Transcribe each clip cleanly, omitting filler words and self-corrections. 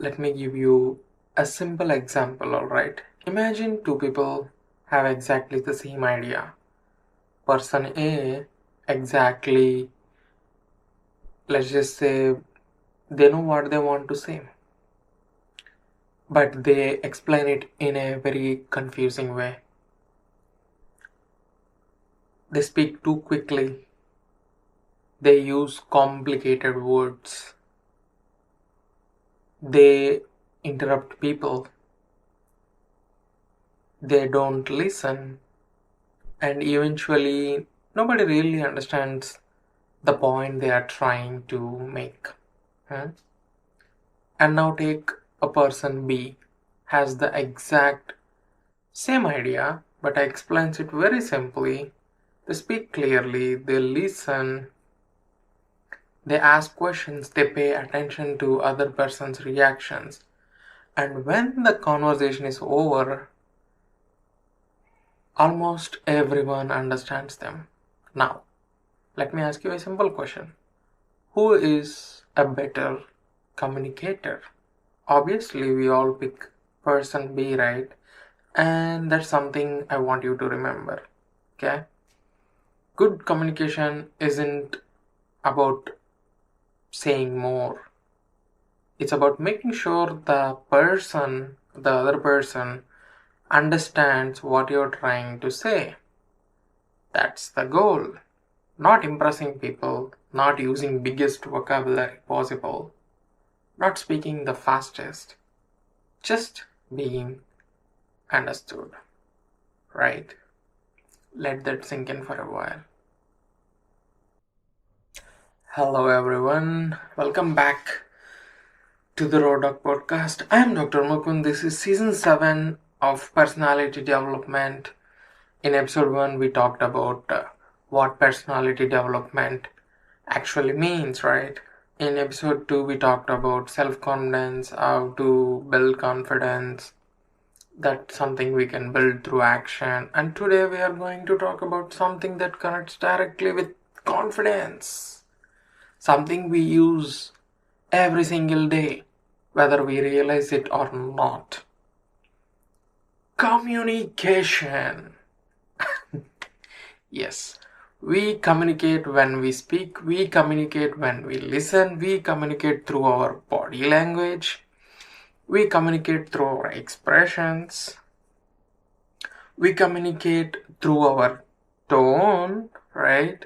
Let me give you a simple example, alright? Imagine two people have exactly the same idea. Person A exactly, let's just say, they know what they want to say, but they explain it in a very confusing way. They speak too quickly, they use complicated words, they interrupt people, they don't listen, and eventually nobody really understands the point they are trying to make. Hmm? And now take a person B has the exact same idea but explains it very simply. They speak clearly, they listen, they ask questions, they pay attention to other person's reactions. And when the conversation is over, almost everyone understands them. Now, let me ask you a simple question. Who is a better communicator? Obviously, we all pick person B, right? And that's something I want you to remember. Okay? Good communication isn't about saying more. It's about making sure the other person, understands what you're trying to say. That's the goal. Not impressing people, not using biggest vocabulary possible, not speaking the fastest, just being understood. Right? Let that sink in for a while. Hello everyone, welcome back to the Raw Dog podcast. I am Dr. Mukund. This is season 7 of personality development. In episode 1, we talked about what personality development actually means, right? In episode 2, we talked about self confidence, how to build confidence. That's something we can build through action. And today, we are going to talk about something that connects directly with confidence, something we use every single day, whether we realize it or not. Communication. Yes, we communicate when we speak, we communicate when we listen, we communicate through our body language, we communicate through our expressions, we communicate through our tone, right?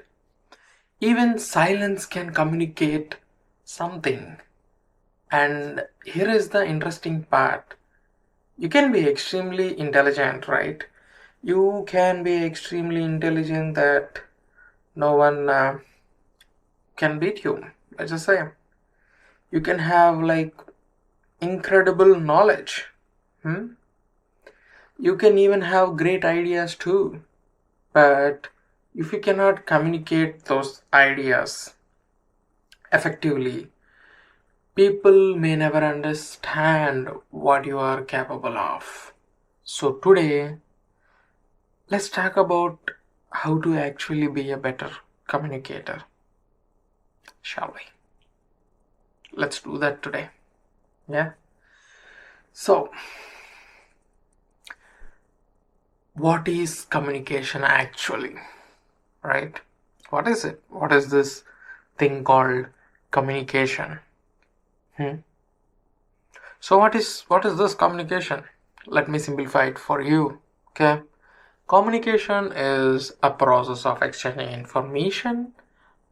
Even silence can communicate something. And here is the interesting part. You can be extremely intelligent, right? You can be extremely intelligent that no one can beat you. Let's just say. You can have like incredible knowledge. Hmm? You can even have great ideas too. But if you cannot communicate those ideas effectively, people may never understand what you are capable of. So today, let's talk about how to actually be a better communicator. Shall we? Let's do that today. Yeah? So, what is communication actually? Right? What is it? What is this thing called communication? So what is this communication? Let me simplify it for you. Okay? Communication is a process of exchanging information,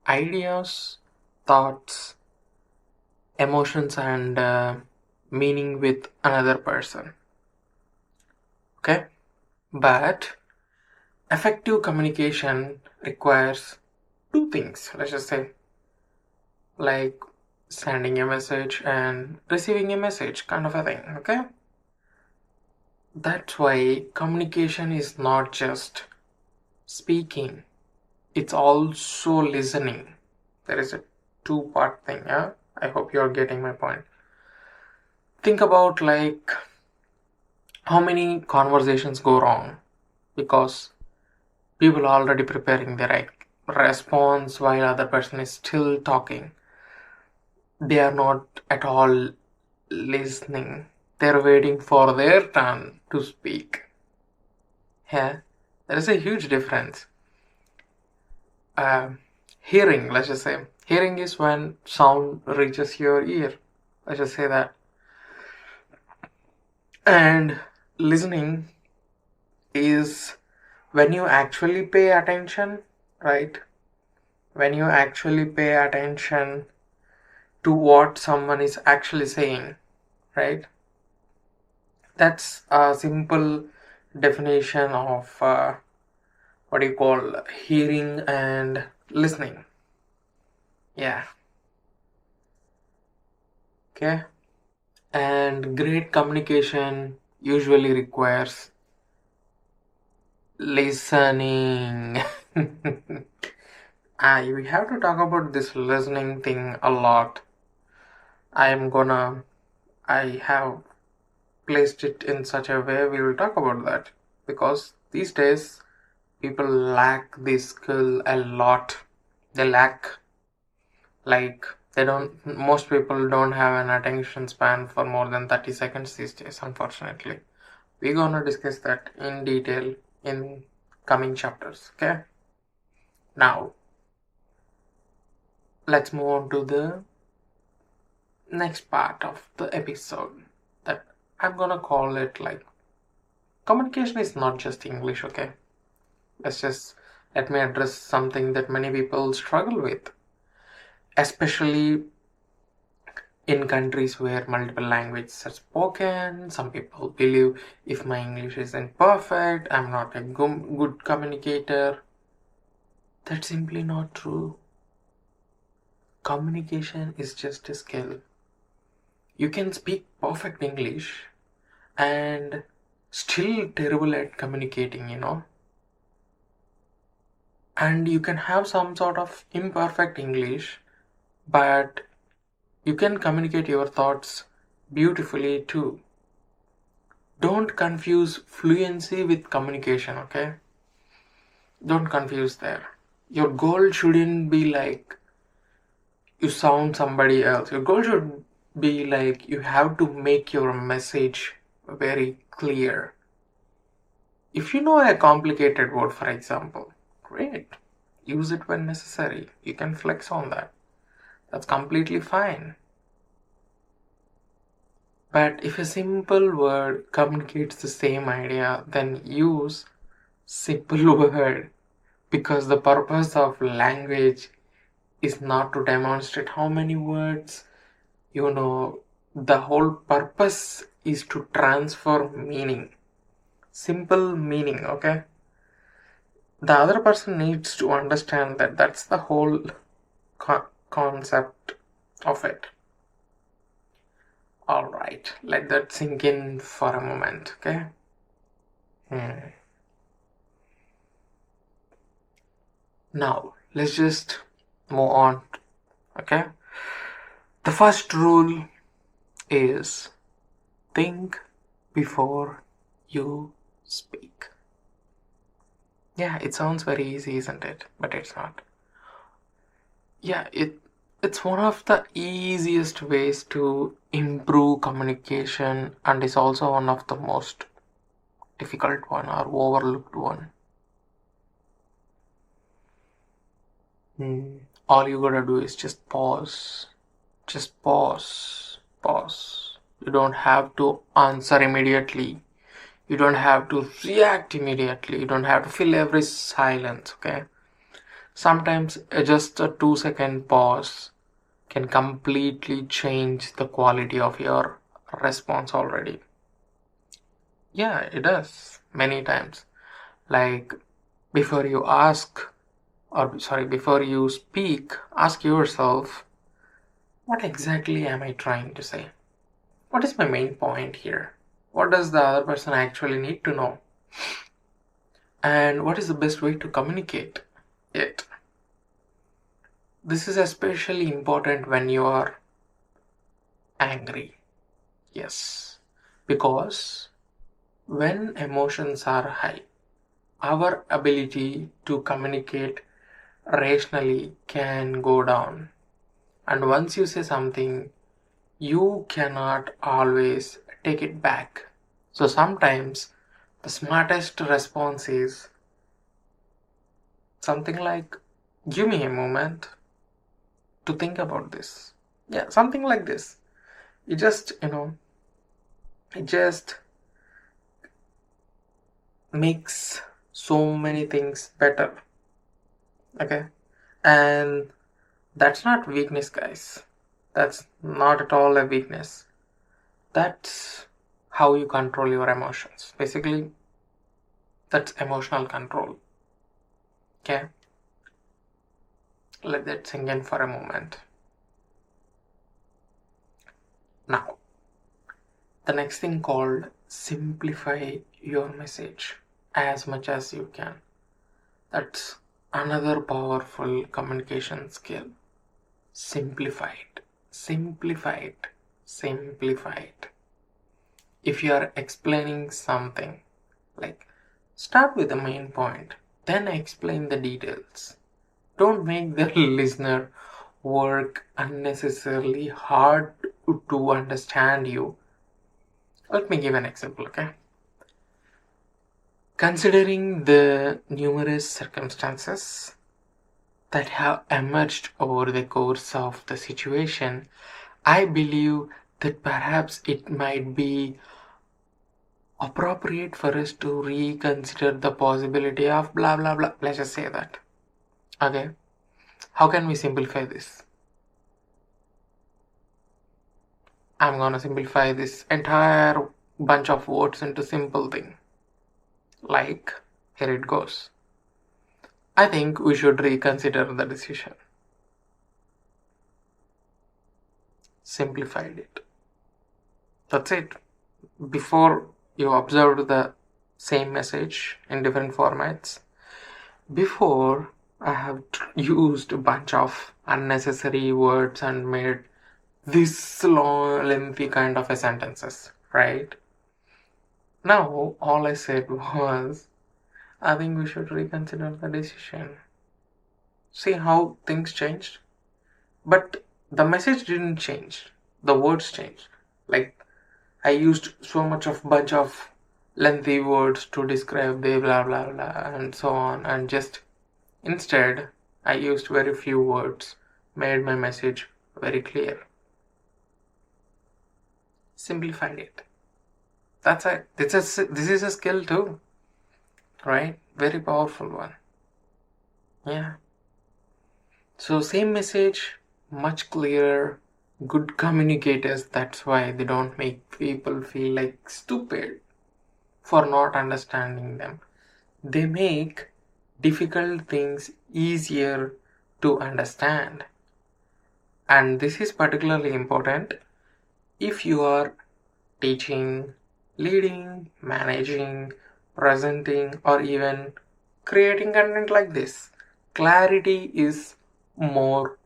ideas, thoughts, emotions, and meaning with another person. Okay? But effective communication requires two things, let's just say, like sending a message and receiving a message, kind of a thing. Okay? That's why communication is not just speaking, it's also listening. There is a two-part thing, yeah? I hope you're getting my point. Think about like how many conversations go wrong because people are already preparing their response while other person is still talking. They are not at all listening. They're waiting for their turn to speak. Yeah, there is a huge difference. Hearing, let's just say, hearing is when sound reaches your ear. Let's just say that. And listening is when you actually pay attention, right? When you actually pay attention to what someone is actually saying, right? That's a simple definition of what do you call hearing and listening. Yeah. Okay. And great communication usually requires listening. We have to talk about this listening thing a lot. I have placed it in such a way we will talk about that, because these days people lack this skill a lot. They lack, like, most people don't have an attention span for more than 30 seconds these days, unfortunately. We're gonna discuss that in detail in coming chapters, okay? Now, let's move on to the next part of the episode, that I'm gonna call it like communication is not just English, okay? Let me address something that many people struggle with, especially in countries where multiple languages are spoken. Some people believe if my English isn't perfect, I'm not a good communicator. That's simply not true. Communication is just a skill. You can speak perfect English and still terrible at communicating, And you can have some sort of imperfect English, but you can communicate your thoughts beautifully too. Don't confuse fluency with communication, okay? Don't confuse there. Your goal shouldn't be like you sound somebody else. Your goal should be like you have to make your message very clear. If you know a complicated word, for example, great. Use it when necessary. You can flex on that. That's completely fine. But if a simple word communicates the same idea, then use simple word, because the purpose of language is not to demonstrate how many words. The whole purpose is to transfer meaning. Simple meaning, okay? The other person needs to understand that that's the whole concept of it. Alright, let that sink in for a moment, okay? Now, let's just move on, okay? The first rule is think before you speak. Yeah, it sounds very easy, isn't it? But it's not. Yeah, it's one of the easiest ways to improve communication, and is also one of the most difficult one or overlooked one. All you gotta do is just pause. Just pause. Pause. You don't have to answer immediately. You don't have to react immediately. You don't have to fill every silence, okay? Sometimes just a 2-second pause can completely change the quality of your response already. Yeah, it does. Many times. Like, before you speak, ask yourself, what exactly am I trying to say? What is my main point here? What does the other person actually need to know? And what is the best way to communicate it? This is especially important when you are angry. Yes. Because when emotions are high, our ability to communicate rationally can go down. And once you say something, you cannot always take it back. So sometimes the smartest response is something like, give me a moment to think about this. Yeah, something like this. It just, it just makes so many things better. Okay? And that's not weakness, guys. That's not at all a weakness. That's how you control your emotions. Basically, that's emotional control. Okay? Let that sink in for a moment. Now, the next thing called simplify your message as much as you can. That's another powerful communication skill. Simplify it. Simplify it. Simplify it. If you are explaining something, like start with the main point, then explain the details. Don't make the listener work unnecessarily hard to understand you. Let me give an example, okay? Considering the numerous circumstances that have emerged over the course of the situation, I believe that perhaps it might be appropriate for us to reconsider the possibility of blah blah blah. Let's just say that. Okay? How can we simplify this? I'm gonna simplify this entire bunch of words into simple thing. Like, here it goes. I think we should reconsider the decision. Simplified it. That's it. Before you observed the same message in different formats, before I have used a bunch of unnecessary words and made this long, lengthy kind of a sentences, right? Now, all I said was, I think we should reconsider the decision. See how things changed? But the message didn't change. The words changed. Like, I used so much of bunch of lengthy words to describe the blah blah blah and so on, and just instead I used very few words, made my message very clear. Simplified it. That's it. This is a skill too, right? Very powerful one. Yeah. So same message, much clearer. Good communicators. That's why they don't make people feel like stupid for not understanding them. They make difficult things easier to understand. And this is particularly important if you are teaching, leading, managing, presenting, or even creating content like this. Clarity is more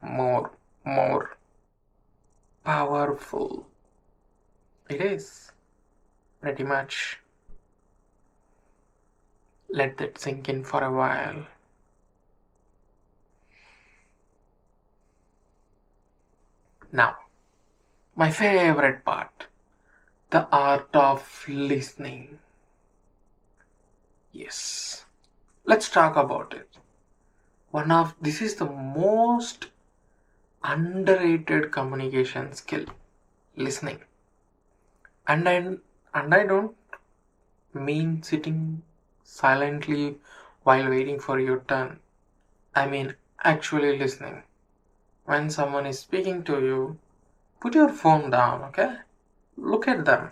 powerful. It is pretty much. Let that sink in for a while. Now, my favorite part, the art of listening. Yes, let's talk about it. This is the most underrated communication skill, listening. And I don't mean sitting silently while waiting for your turn. I mean actually listening. When someone is speaking to you, put your phone down, okay? Look at them.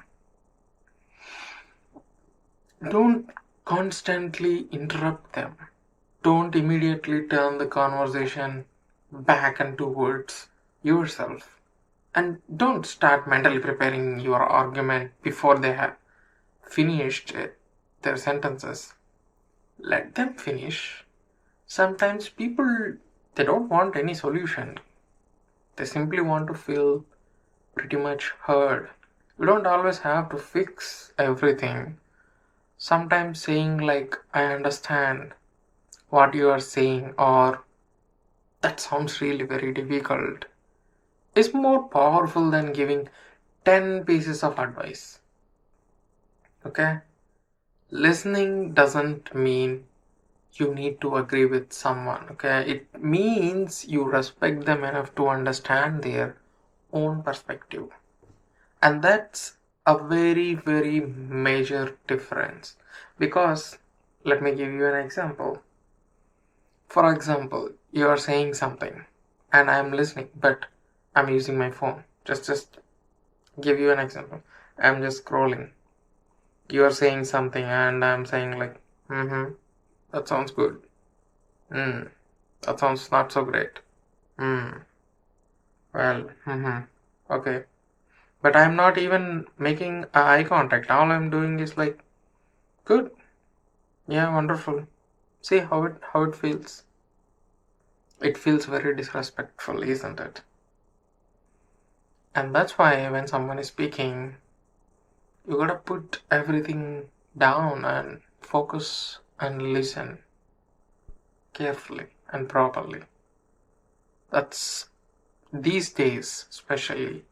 Don't constantly interrupt them. Don't immediately turn the conversation back and towards yourself. And don't start mentally preparing your argument before they have finished their sentences. Let them finish. Sometimes people, they don't want any solution. They simply want to feel pretty much heard. You don't always have to fix everything. Sometimes saying like, I understand what you are saying, or that sounds really very difficult, is more powerful than giving 10 pieces of advice. Okay? Listening doesn't mean you need to agree with someone. Okay? It means you respect them enough to understand their own perspective. And that's a very, very major difference. Because, let me give you an example. For example, you are saying something and I am listening, but I'm using my phone. Just give you an example. I'm just scrolling. You are saying something and I'm saying like, that sounds good. That sounds not so great. Well, okay. But I'm not even making eye contact. All I'm doing is like, good. Yeah, wonderful. See how it feels. It feels very disrespectful, isn't it? And that's why when someone is speaking, you gotta put everything down and focus and listen carefully and properly. That's these days, especially,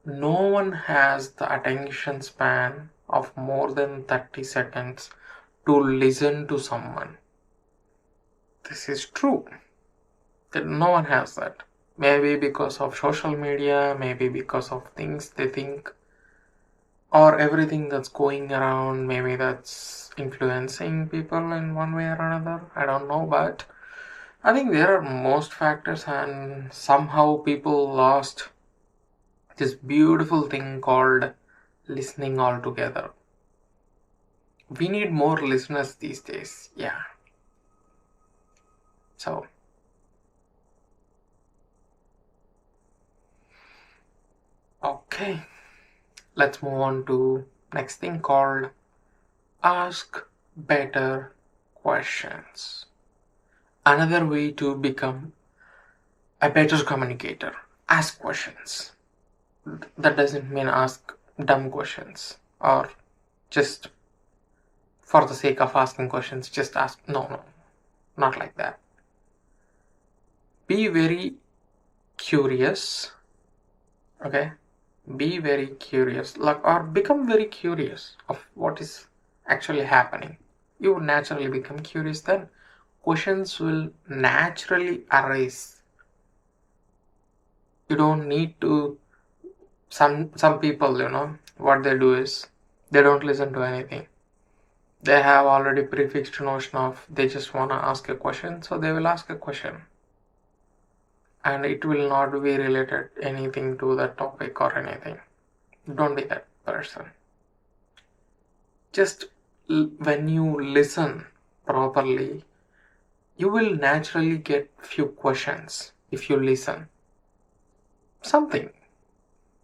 no one has the attention span of more than 30 seconds to listen to someone. This is true. That no one has that. Maybe because of social media, maybe because of things they think, or everything that's going around, maybe that's influencing people in one way or another. I don't know, but I think there are most factors, and somehow people lost this beautiful thing called listening altogether. We need more listeners these days. Yeah. So, okay. Let's move on to next thing called ask better questions. Another way to become a better communicator. Ask questions. That doesn't mean ask dumb questions or just for the sake of asking questions, just ask. No, not like that. Be very curious. Okay? Be very curious, like, or become very curious of what is actually happening. You would naturally become curious, then questions will naturally arise. You don't need to. Some people, what they do is they don't listen to anything. They have already prefixed notion of they just want to ask a question, so they will ask a question, and it will not be related anything to the topic or anything. Don't be that person. Just when you listen properly, you will naturally get few questions if you listen. Something.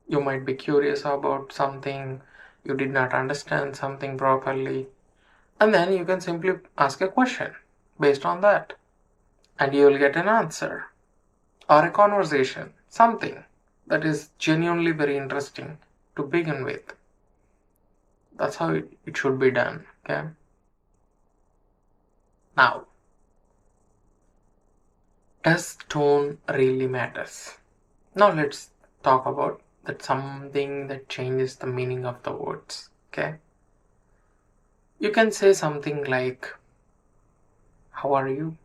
You might be curious about something, you did not understand something properly, and then you can simply ask a question based on that, and you will get an answer or a conversation, something that is genuinely very interesting to begin with. That's how it should be done. Okay. Now, does tone really matters? Now let's talk about that something that changes the meaning of the words. Okay. You can say something like, how are you?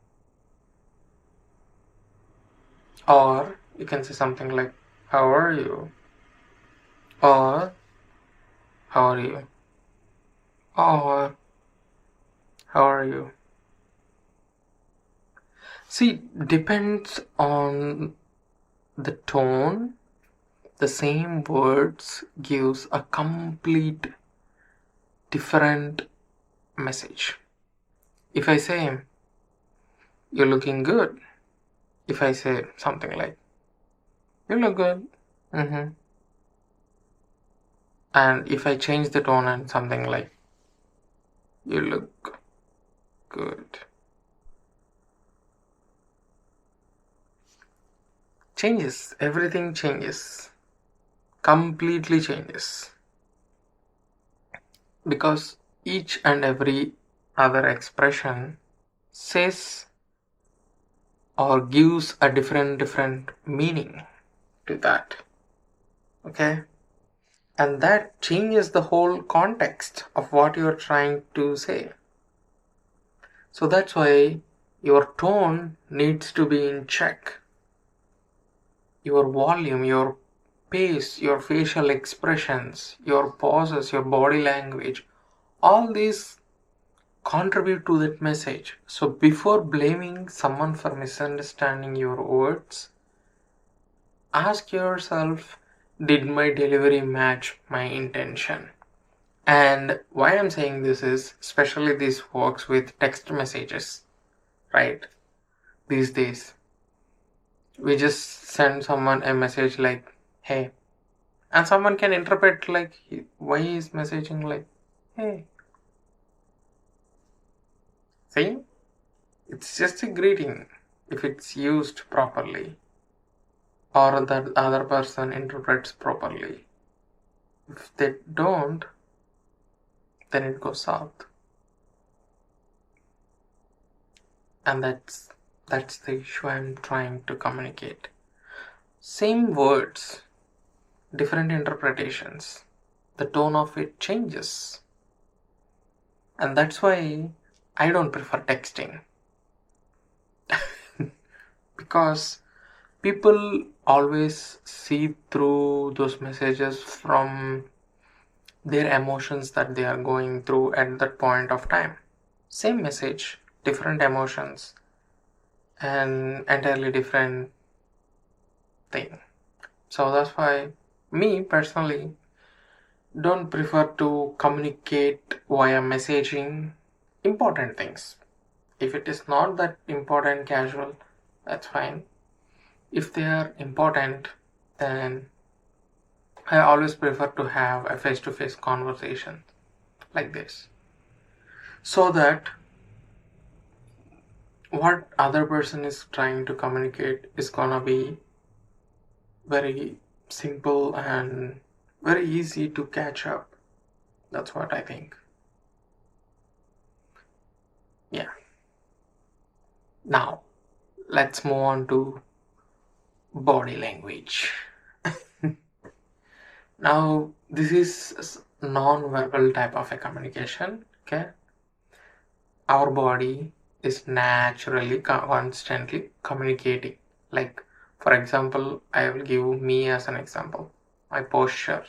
Or you can say something like, how are you? Or how are you? Or how are you? See, depends on the tone. The same words gives a complete different message. If I say, you're looking good. If I say something like, you look good. And if I change the tone and something like, you look good. Changes. Everything changes. Completely changes. Because each and every other expression says or gives a different meaning. to that. Okay? And that changes the whole context of what you're trying to say. So that's why your tone needs to be in check. Your volume, your pace, your facial expressions, your pauses, your body language, all these contribute to that message. So before blaming someone for misunderstanding your words, ask yourself, did my delivery match my intention? And why I'm saying this is, especially this works with text messages, right? These days, we just send someone a message like, hey, and someone can interpret like, why is messaging like, hey. See? It's just a greeting if it's used properly or the other person interprets properly. If they don't, then it goes south. And that's the issue I'm trying to communicate. Same words, different interpretations. The tone of it changes. And that's why I don't prefer texting. Because people always see through those messages from their emotions that they are going through at that point of time. Same message, different emotions, and entirely different thing. So that's why me personally don't prefer to communicate via messaging important things. If it is not that important casual, that's fine. If they are important, then I always prefer to have a face-to-face conversation like this, so that what other person is trying to communicate is gonna be very simple and very easy to catch up. That's what I think. Yeah. Now, let's move on to body language. Now, this is non-verbal type of a communication. Okay, our body is naturally constantly communicating. Like, for example, I will give me as an example. My posture,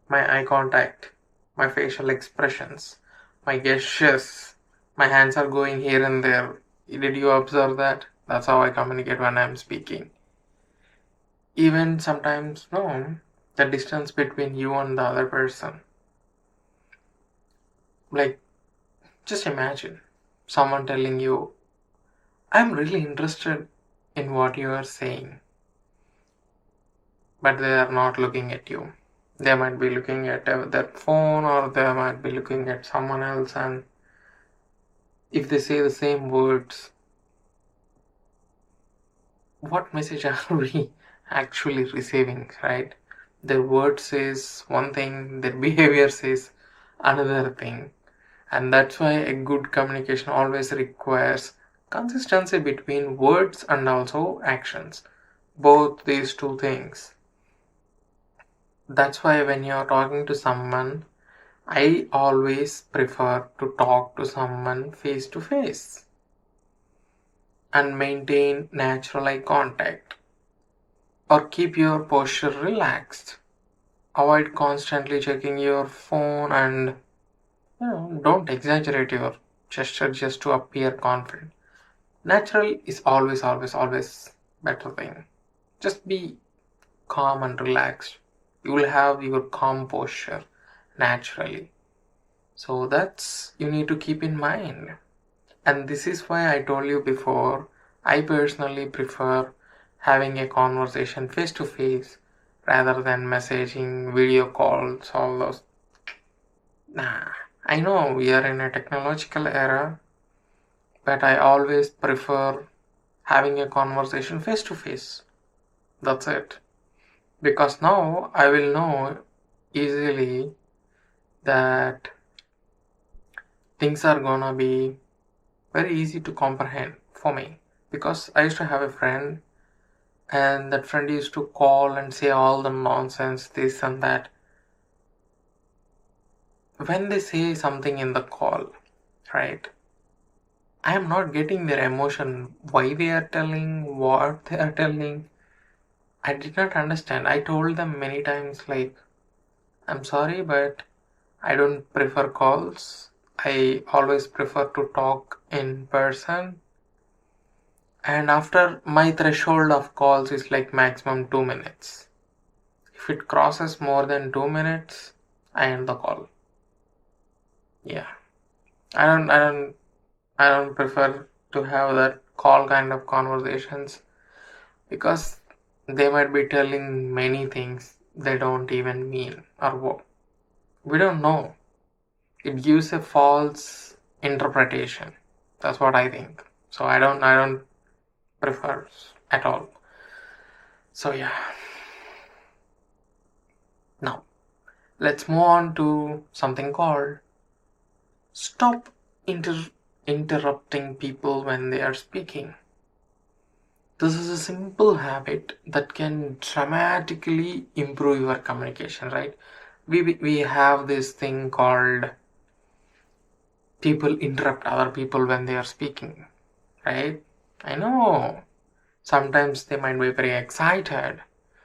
my eye contact, my facial expressions, my gestures, my hands are going here and there. Did you observe that? That's how I communicate when I'm speaking. Even sometimes, no, the distance between you and the other person. Like, just imagine someone telling you, I'm really interested in what you are saying, but they are not looking at you. They might be looking at their phone, or they might be looking at someone else, and if they say the same words, what message are we actually receiving, right? Their word says one thing, their behavior says another thing. And that's why a good communication always requires consistency between words and also actions. Both these two things. That's why when you're talking to someone, I always prefer to talk to someone face to face and maintain natural eye contact, or keep your posture relaxed. Avoid constantly checking your phone, and don't exaggerate your gesture just to appear confident. Natural is always, always, always better thing. Just be calm and relaxed. You will have your calm posture naturally. So that's you need to keep in mind. And this is why I told you before, I personally prefer having a conversation face to face rather than messaging, video calls, all those. Nah, I know we are in a technological era, but I always prefer having a conversation face to face. That's it. Because now I will know easily that things are gonna be very easy to comprehend for me. Because I used to have a friend, and that friend used to call and say all the nonsense, this and that. When they say something in the call, right, I am not getting their emotion, why they are telling, what they are telling. I did not understand. I told them many times, like, I'm sorry, but I don't prefer calls. I always prefer to talk in person. And after my threshold of calls is like maximum 2 minutes. If it crosses more than 2 minutes, I end the call. Yeah. I don't prefer to have that call kind of conversations because they might be telling many things they don't even mean or what. We don't know. It gives a false interpretation. That's what I think. So I don't prefer at all. So yeah. Now let's move on to something called stop interrupting people when they are speaking. This is a simple habit that can dramatically improve your communication, right? We have this thing called people interrupt other people when they are speaking, right? I know. Sometimes they might be very excited.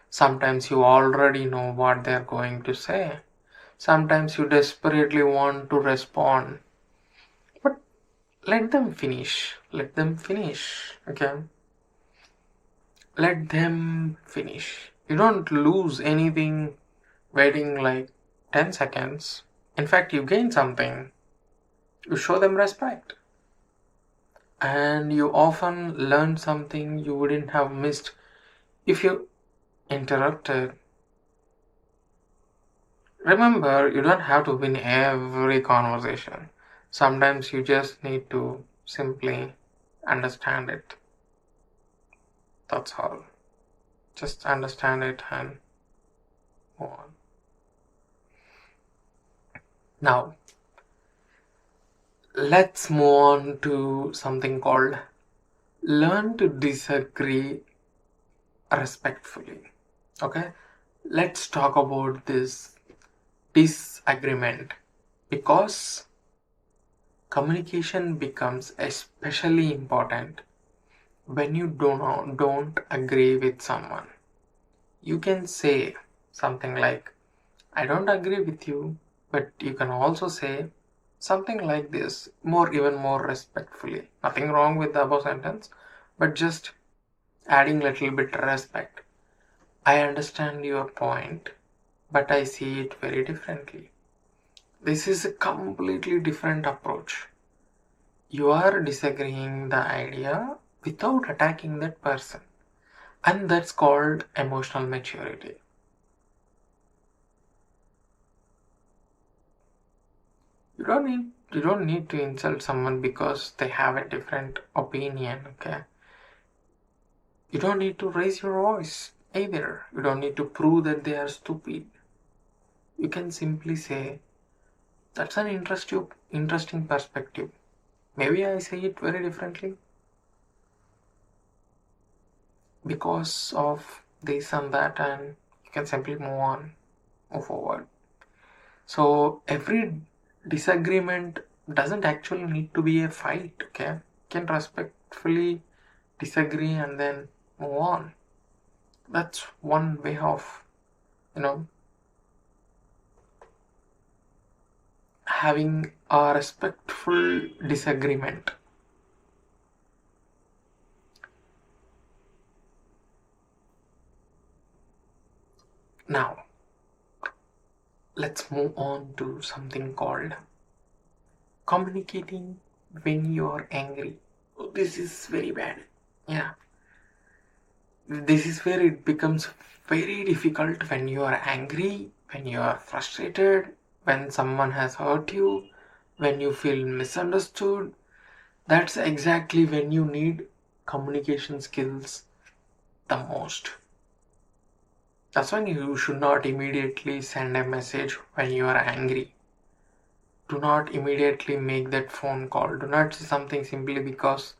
Sometimes you already know what they're going to say. Sometimes you desperately want to respond. But let them finish. Let them finish. Okay? Let them finish. You don't lose anything waiting like 10 seconds. In fact, you gain something. You show them respect. And you often learn something you wouldn't have missed if you interrupted. Remember, you don't have to win every conversation. Sometimes you just need to simply understand it. That's all. Just understand it and move on. Now, let's move on to something called learn to disagree respectfully. Okay? Let's talk about this disagreement because communication becomes especially important when you don't agree with someone. You can say something like, I don't agree with you, but you can also say something like this, even more respectfully. Nothing wrong with the above sentence, but just adding little bit respect. I understand your point, but I see it very differently. This is a completely different approach. You are disagreeing the idea without attacking that person, and that's called emotional maturity. You don't need to insult someone because they have a different opinion, okay? You don't need to raise your voice either. You don't need to prove that they are stupid. You can simply say, that's an interesting perspective. Maybe I say it very differently because of this and that, and you can simply move forward. So every disagreement doesn't actually need to be a fight, okay? You can respectfully disagree and then move on. That's one way of, you know, having a respectful disagreement. Now, let's move on to something called communicating when you're angry. Oh, this is very bad. Yeah. This is where it becomes very difficult when you are angry, when you are frustrated, when someone has hurt you, when you feel misunderstood. That's exactly when you need communication skills the most. That's when you should not immediately send a message when you are angry. Do not immediately make that phone call. Do not say something simply because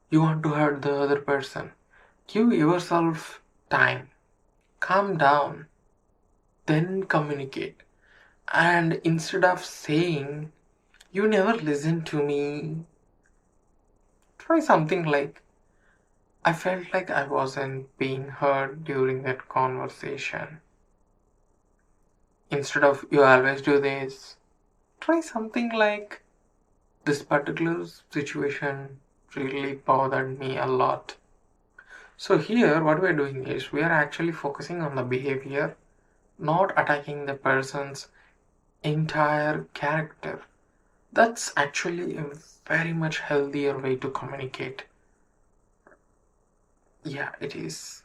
you want to hurt the other person. Give yourself time. Calm down. Then communicate. And instead of saying, "You never listen to me," try something like, "I felt like I wasn't being heard during that conversation." Instead of, "You always do this," try something like, "This particular situation really bothered me a lot." So here what we're doing is we are actually focusing on the behavior, not attacking the person's entire character. That's actually a very much healthier way to communicate. Yeah, it is.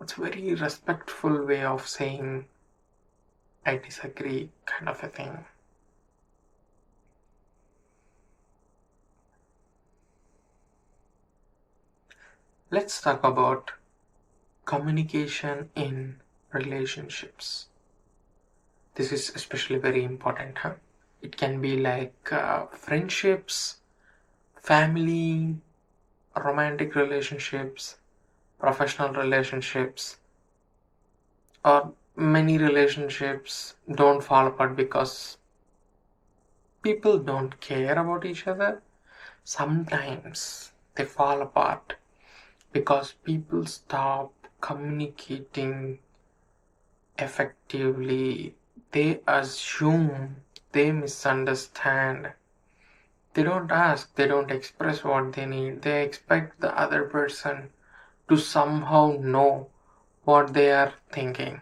It's a very respectful way of saying "I disagree" kind of a thing. Let's talk about communication in relationships. This is especially very important, huh? It can be like friendships, family, romantic relationships, professional relationships, or many relationships don't fall apart because people don't care about each other. Sometimes they fall apart because people stop communicating effectively. They assume, they misunderstand. They don't ask, they don't express what they need. They expect the other person to somehow know what they are thinking.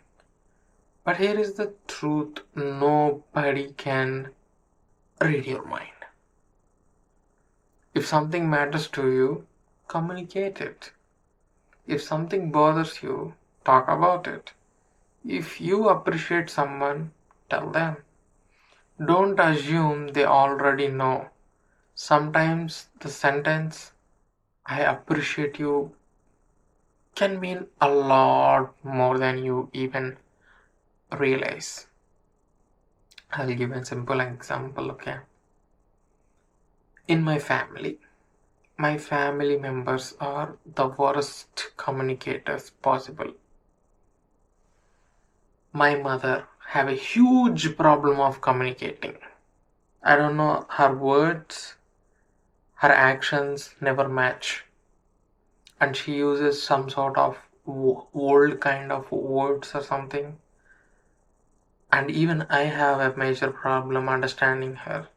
But here is the truth: nobody can read your mind. If something matters to you, communicate it. If something bothers you, talk about it. If you appreciate someone, tell them. Don't assume they already know. Sometimes the sentence, "I appreciate you," can mean a lot more than you even realize. I'll give a simple example, okay? In my family members are the worst communicators possible. My mother have a huge problem of communicating. I don't know, her words, her actions never match. And she uses some sort of old kind of words or something. And even I have a major problem understanding her.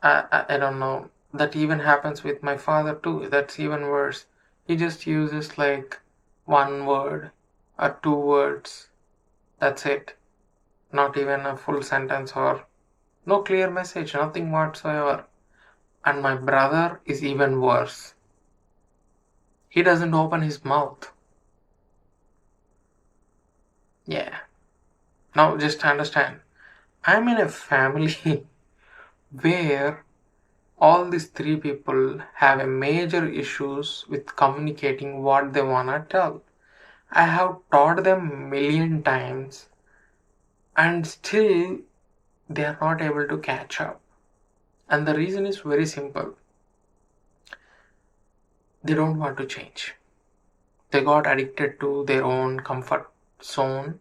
I don't know. That even happens with my father too. That's even worse. He just uses like one word or two words. That's it. Not even a full sentence or no clear message, nothing whatsoever. And my brother is even worse. He doesn't open his mouth. Yeah. Now just understand. I'm in a family where all these three people have a major issues with communicating what they wanna tell. I have taught them million times and still they are not able to catch up. And the reason is very simple. They don't want to change. They got addicted to their own comfort zone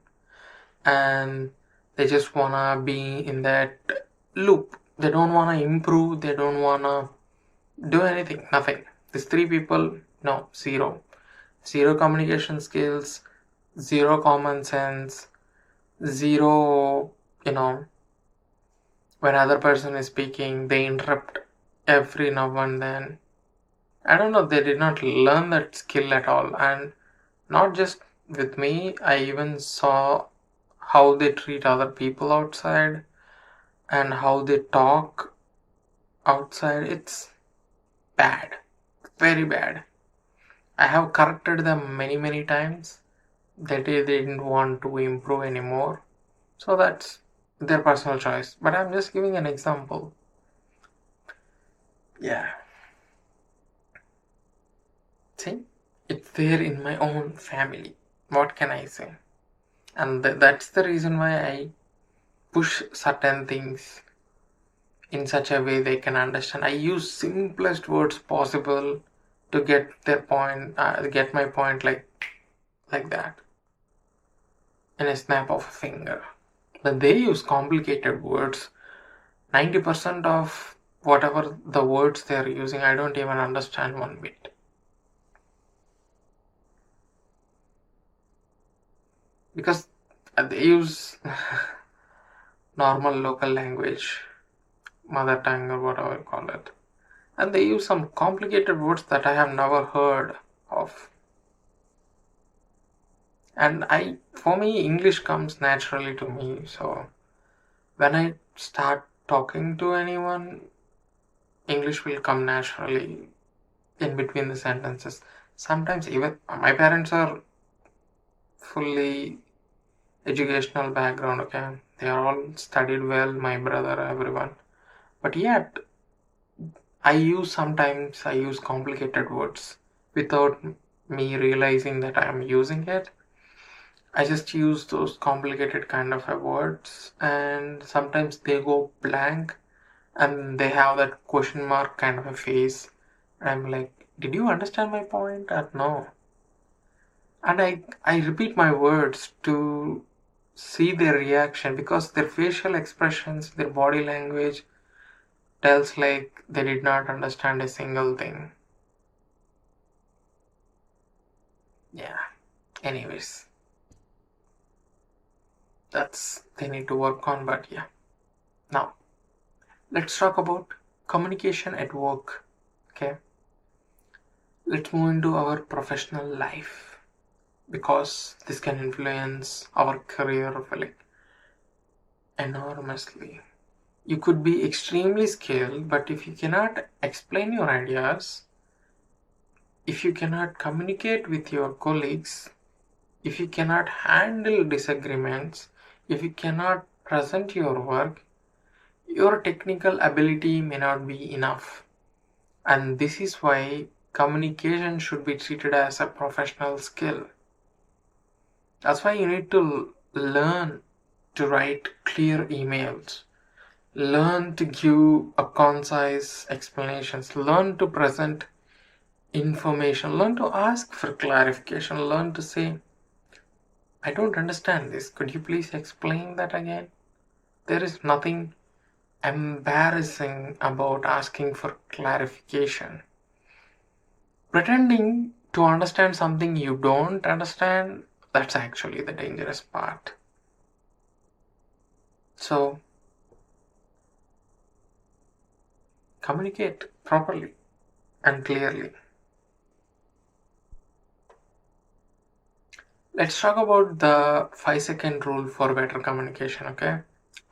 and they just wanna be in that loop. They don't wanna improve, they don't wanna do anything, nothing. These three people, no, zero. Zero communication skills, zero common sense, zero, when other person is speaking, they interrupt every now and then. I don't know, they did not learn that skill at all. And not just with me, I even saw how they treat other people outside and how they talk outside. It's bad, very bad. I have corrected them many, many times. They didn't want to improve anymore. So that's their personal choice. But I'm just giving an example. Yeah. See? It's there in my own family. What can I say? And that's the reason why I push certain things in such a way they can understand. I use simplest words possible to get their point, get my point like that in a snap of a finger. But they use complicated words. 90% of whatever the words they are using, I don't even understand one bit. Because they use normal local language, mother tongue or whatever you call it. And they use some complicated words that I have never heard of. And for me, English comes naturally to me. So when I start talking to anyone, English will come naturally in between the sentences. Sometimes even my parents are fully educational background, okay? They are all studied well, my brother, everyone. But yet, sometimes I use complicated words without me realizing that I am using it. I just use those complicated kind of words, and sometimes they go blank and they have that question mark kind of a face. I'm like, did you understand my point? Or no. And I repeat my words to see their reaction because their facial expressions, their body language tells like they did not understand a single thing. Yeah. Anyways, they need to work on, but yeah. Now, let's talk about communication at work. Okay. Let's move into our professional life because this can influence our career like enormously. You could be extremely skilled, but if you cannot explain your ideas, if you cannot communicate with your colleagues, if you cannot handle disagreements, if you cannot present your work, your technical ability may not be enough. And this is why communication should be treated as a professional skill. That's why you need to learn to write clear emails, learn to give a concise explanations, learn to present information, learn to ask for clarification, learn to say, I don't understand this, could you please explain that again? There is nothing embarrassing about asking for clarification. Pretending to understand something you don't understand, that's actually the dangerous part. So, communicate properly and clearly. Let's talk about the 5-second rule for better communication, okay?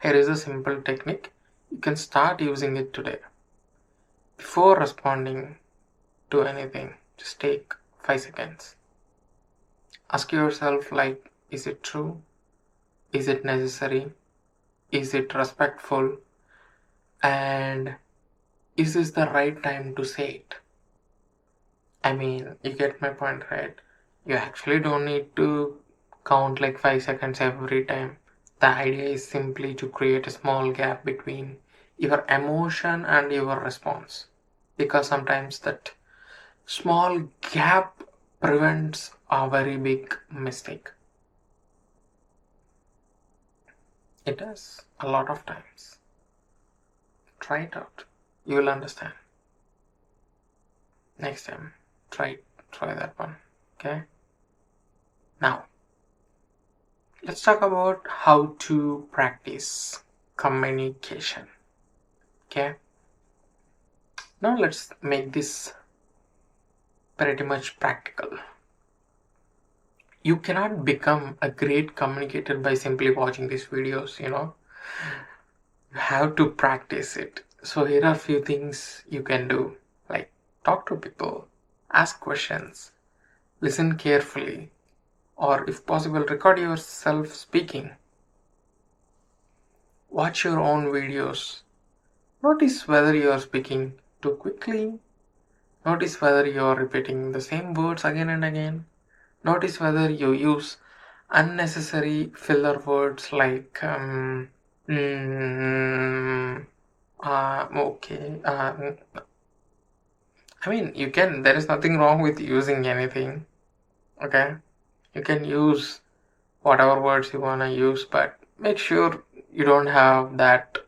Here is a simple technique. You can start using it today. Before responding to anything, just take 5 seconds. Ask yourself like, is it true? Is it necessary? Is it respectful? And is this the right time to say it? I mean, you get my point, right? You actually don't need to count like 5 seconds every time. The idea is simply to create a small gap between your emotion and your response. Because sometimes that small gap prevents a very big mistake. It does a lot of times. Try it out. You will understand. Next time, try that one. Okay? Now, let's talk about how to practice communication. Okay? Now let's make this pretty much practical. You cannot become a great communicator by simply watching these videos, You have to practice it. So here are a few things you can do. Like talk to people, ask questions, listen carefully, or if possible, record yourself speaking. Watch your own videos. Notice whether you are speaking too quickly. Notice whether you are repeating the same words again and again. Notice whether you use unnecessary filler words like okay, I mean, there is nothing wrong with using anything, okay? You can use whatever words you want to use, but make sure you don't have that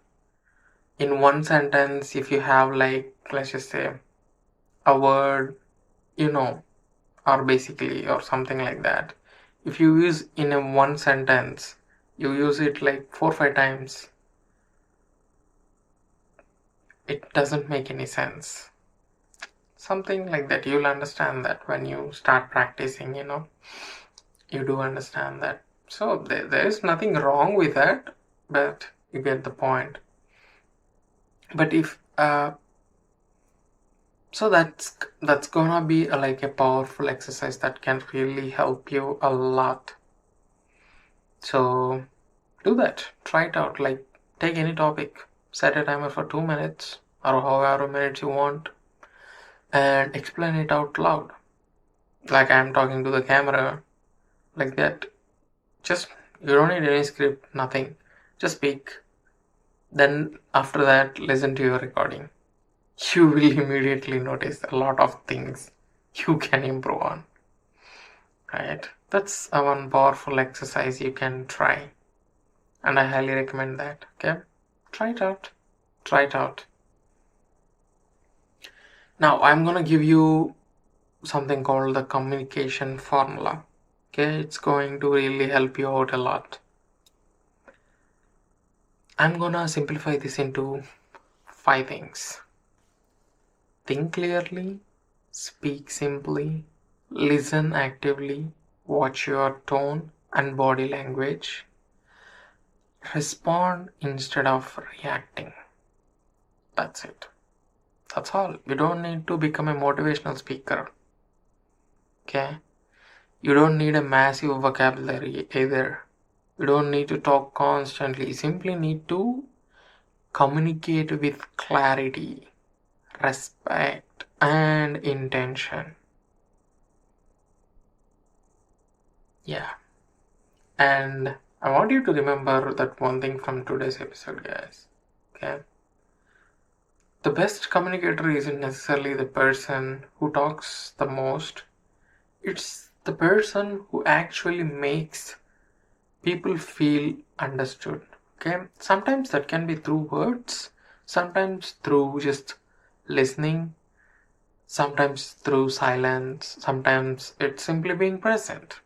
in one sentence. If you have, like, let's just say a word, you know, or basically, or something like that. If you use in a one sentence, you use it like 4 or 5 times, it doesn't make any sense. Something like that. You'll understand that when you start practicing, you do understand that. So there is nothing wrong with that, but you get the point. But if so that's gonna be like a powerful exercise that can really help you a lot. So do that. Try it out. Like, take any topic, set a timer for 2 minutes or however minutes you want, and explain it out loud. Like I'm talking to the camera, like that. Just, you don't need any script, nothing. Just speak. Then after that, listen to your recording. You will immediately notice a lot of things you can improve on. Right? That's a one powerful exercise you can try. And I highly recommend that. Okay? Try it out. Try it out. Now I'm gonna give you something called the communication formula. Okay? It's going to really help you out a lot. I'm gonna simplify this into 5 things. Think clearly, speak simply, listen actively, watch your tone and body language, respond instead of reacting. That's it. That's all. You don't need to become a motivational speaker. Okay? You don't need a massive vocabulary either. You don't need to talk constantly. You simply need to communicate with clarity, respect, and intention. Yeah. And I want you to remember that one thing from today's episode, guys. Okay? The best communicator isn't necessarily the person who talks the most, it's the person who actually makes people feel understood. Okay? Sometimes that can be through words, sometimes through just listening, sometimes through silence, sometimes it's simply being present.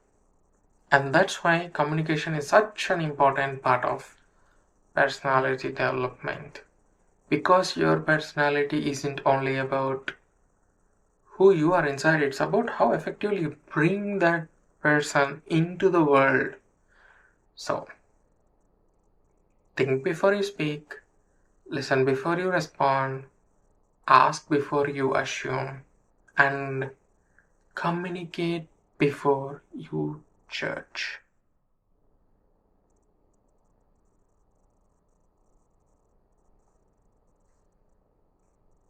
And that's why communication is such an important part of personality development. Because your personality isn't only about who you are inside, it's about how effectively you bring that person into the world. So, think before you speak, listen before you respond, ask before you assume, and communicate before you judge.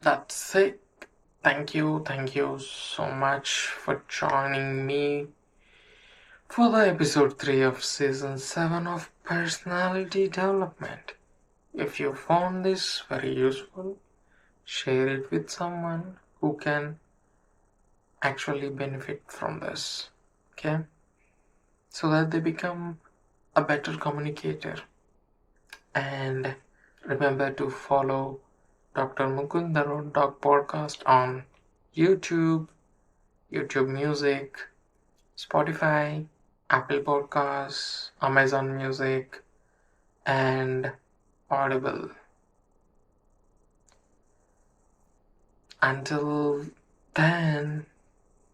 That's it. Thank you so much for joining me for the episode 3 of season 7 of personality development. If you found this very useful, share it with someone who can actually benefit from this. Okay? So that they become a better communicator. And remember to follow Dr. Mukund, the Road Dog podcast on YouTube, YouTube Music, Spotify, Apple Podcasts, Amazon Music, and Audible. Until then,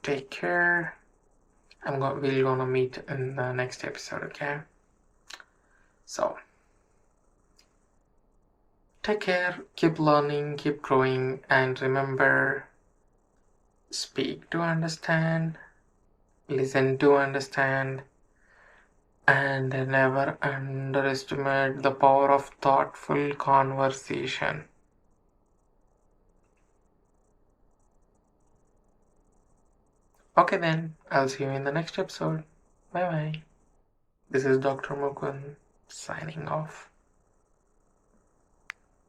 take care. We're gonna meet in the next episode, okay? So, take care, keep learning, keep growing, and remember, speak to understand, listen to understand, and never underestimate the power of thoughtful conversation. Okay then, I'll see you in the next episode. Bye bye. This is Dr. Mukund signing off.